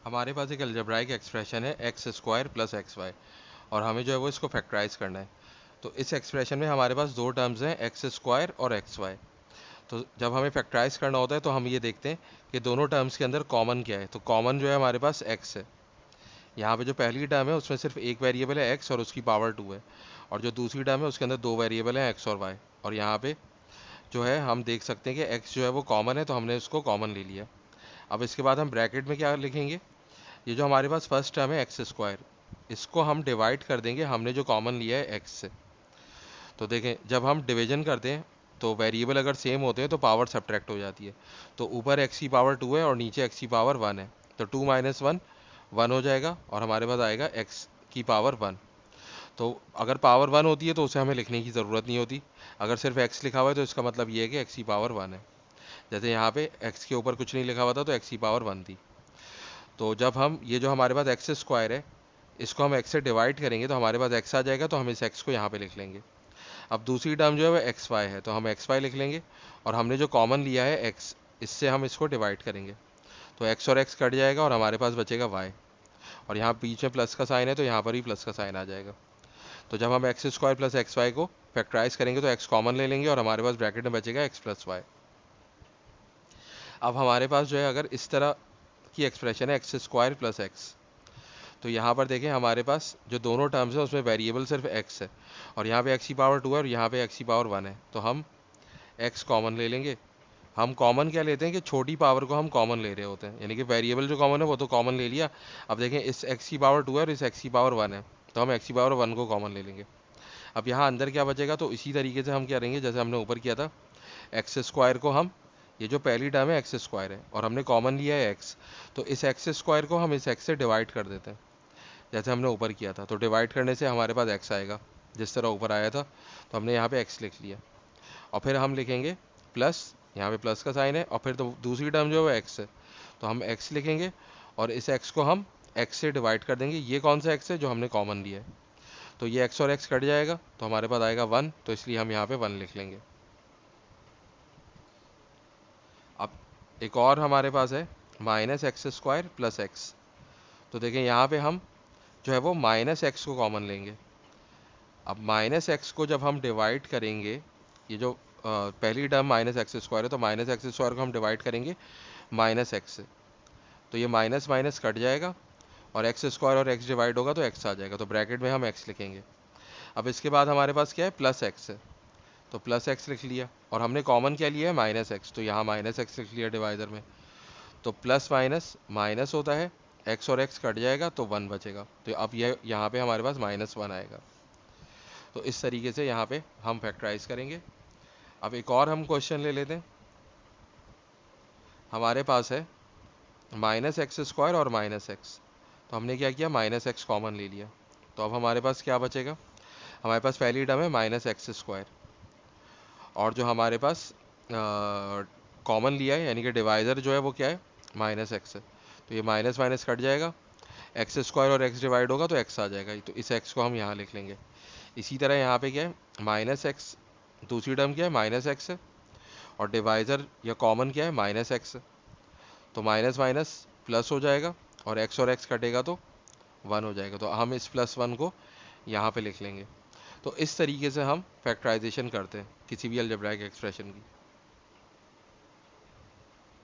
हमारे पास एक अलजेब्राइक एक्सप्रेशन है X square plus X Y, और हमें जो है वो इसको फैक्टराइज करना है। तो इस एक्सप्रेशन में हमारे पास दो टर्म्स हैं, एक्स स्क्वायर और एक्स वाई। तो जब हमें फैक्टराइज करना होता है तो हम ये देखते हैं कि दोनों टर्म्स के अंदर कॉमन क्या है। तो कॉमन जो है हमारे पास एक्स है। यहाँ पे जो पहली टर्म है उसमें सिर्फ एक वेरिएबल है एक्स और उसकी पावर 2 है, और जो दूसरी टर्म है उसके अंदर दो वेरिएबल हैं एक्स और वाई। और यहाँ पे जो है हम देख सकते हैं कि एक्स जो है वो कॉमन है, तो हमने उसको कॉमन ले लिया। अब इसके बाद हम ब्रैकेट में क्या लिखेंगे, ये जो हमारे पास फर्स्ट टर्म है एक्स स्क्वायर, इसको हम डिवाइड कर देंगे हमने जो कॉमन लिया है एक्स से। तो देखें, जब हम डिवीजन करते हैं तो वेरिएबल अगर सेम होते हैं तो पावर सब्ट्रैक्ट हो जाती है। तो ऊपर एक्स की पावर 2 है और नीचे एक्स की पावर 1 है, तो 2 माइनस 1 1 हो जाएगा और हमारे पास आएगा एक्स की पावर 1। तो अगर पावर 1 होती है तो उसे हमें लिखने की ज़रूरत नहीं होती। अगर सिर्फ एक्स लिखा हुआ है तो इसका मतलब ये है कि एक्स की पावर 1 है। जैसे यहाँ पे एक्स के ऊपर कुछ नहीं लिखा हुआ था तो एक्स की पावर 1 थी। तो जब हम ये जो हमारे पास एक्स स्क्वायर है इसको हम एक्स से डिवाइड करेंगे तो हमारे पास एक्स आ जाएगा, तो हम इस एक्स को यहाँ पे लिख लेंगे। अब दूसरी टर्म जो है वो एक्स वाई है, तो हम एक्स वाई लिख लेंगे, और हमने जो कॉमन लिया है एक्स, इससे हम इसको डिवाइड करेंगे। तो एक्स और एक्स कट जाएगा और हमारे पास बचेगा वाई, और यहाँ बीच में प्लस का साइन है तो यहाँ पर भी प्लस का साइन आ जाएगा। तो जब हम X square plus X Y को फैक्टराइज करेंगे तो एक्स कॉमन ले लेंगे और हमारे पास ब्रैकेट में बचेगा एक्स प्लस वाई। अब हमारे पास जो है अगर इस तरह की एक्सप्रेशन है एक्स स्क्वायर प्लस एक्स, तो यहाँ पर देखें हमारे पास जो दोनों टर्म्स हैं उसमें वेरिएबल सिर्फ एक्स है, और यहाँ पे एक्स की पावर 2 है और यहाँ पे एक्स की पावर 1 है, तो हम एक्स कॉमन ले लेंगे। हम कॉमन क्या लेते हैं कि छोटी पावर को हम कॉमन ले रहे होते हैं, यानी कि वेरिएबल जो कॉमन है वो तो कॉमन ले लिया। अब देखें इस एक्स की पावर 2 है और इस एक्स की पावर 1 है, तो हम एक्स की पावर 1 को कॉमन ले लेंगे। अब यहाँ अंदर क्या बचेगा, तो इसी तरीके से हम क्या करेंगे जैसे हमने ऊपर किया था, एक्स स्क्वायर को हम, ये जो पहली टर्म है एक्स स्क्वायर है और हमने कॉमन लिया है एक्स, तो इस एक्स स्क्वायर को हम इस एक्स से डिवाइड कर देते हैं जैसे हमने ऊपर किया था। तो डिवाइड करने से हमारे पास एक्स आएगा जिस तरह ऊपर आया था, तो हमने यहाँ पे एक्स लिख लिया। और फिर हम लिखेंगे प्लस, यहाँ पे प्लस का साइन है, और फिर तो दूसरी टर्म जो है एक्स है, तो हम एक्स लिखेंगे और इस एक्स को हम एक्स से डिवाइड कर देंगे। ये कौन सा एक्स है, जो हमने कॉमन लिया है, तो ये एक्स और एक्स कट जाएगा तो हमारे पास आएगा 1, तो इसलिए हम यहाँ पे 1 लिख लेंगे। अब एक और हमारे पास है minus x square plus x. तो देखें यहाँ पे हम जो है वो माइनस एक्स को कॉमन लेंगे। अब माइनस एक्स को जब हम डिवाइड करेंगे, ये जो पहली टर्म माइनस एक्स स्क्वायर है, तो माइनस एक्स स्क्वायर को हम डिवाइड करेंगे माइनस एक्स से, तो ये माइनस माइनस कट जाएगा और एक्स स्क्वायर और एक्स डिवाइड होगा तो एक्स आ जाएगा, तो ब्रैकेट में हम एक्स लिखेंगे। अब इसके बाद हमारे पास क्या है, प्लस एक्स है, तो प्लस एक्स लिख लिया, और हमने कॉमन क्या लिया है, माइनस एक्स, तो यहाँ माइनस एक्स लिख लिया डिवाइडर में। तो प्लस माइनस माइनस होता है, एक्स और एक्स कट जाएगा तो 1 बचेगा, तो अब ये यहाँ पे हमारे पास -1 आएगा। तो इस तरीके से यहाँ पे हम फैक्टराइज करेंगे। अब एक और हम क्वेश्चन ले लेते हैं। हमारे पास है माइनस एक्स स्क्वायर और माइनस एक्स, तो हमने क्या किया, माइनस एक्स कॉमन ले लिया। तो अब हमारे पास क्या बचेगा, हमारे पास पहली टर्म है माइनस एक्स स्क्वायर, और जो हमारे पास कॉमन लिया है यानी कि डिवाइज़र जो है वो क्या है, माइनस एक्स है, तो ये माइनस माइनस कट जाएगा, एक्स स्क्वायर और एक्स डिवाइड होगा तो एक्स आ जाएगा, तो इस एक्स को हम यहाँ लिख लेंगे। इसी तरह यहाँ पे क्या है, माइनस एक्स, दूसरी टर्म क्या है, माइनस एक्स है, और डिवाइज़र या कॉमन क्या है, माइनस एक्स है, तो माइनस माइनस प्लस हो जाएगा और एक्स कटेगा तो 1 हो जाएगा, तो हम इस +1 को यहाँ पे लिख लेंगे। तो इस तरीके से हम फैक्टराइजेशन करते हैं किसी भी अलजेब्राइक एक्सप्रेशन की।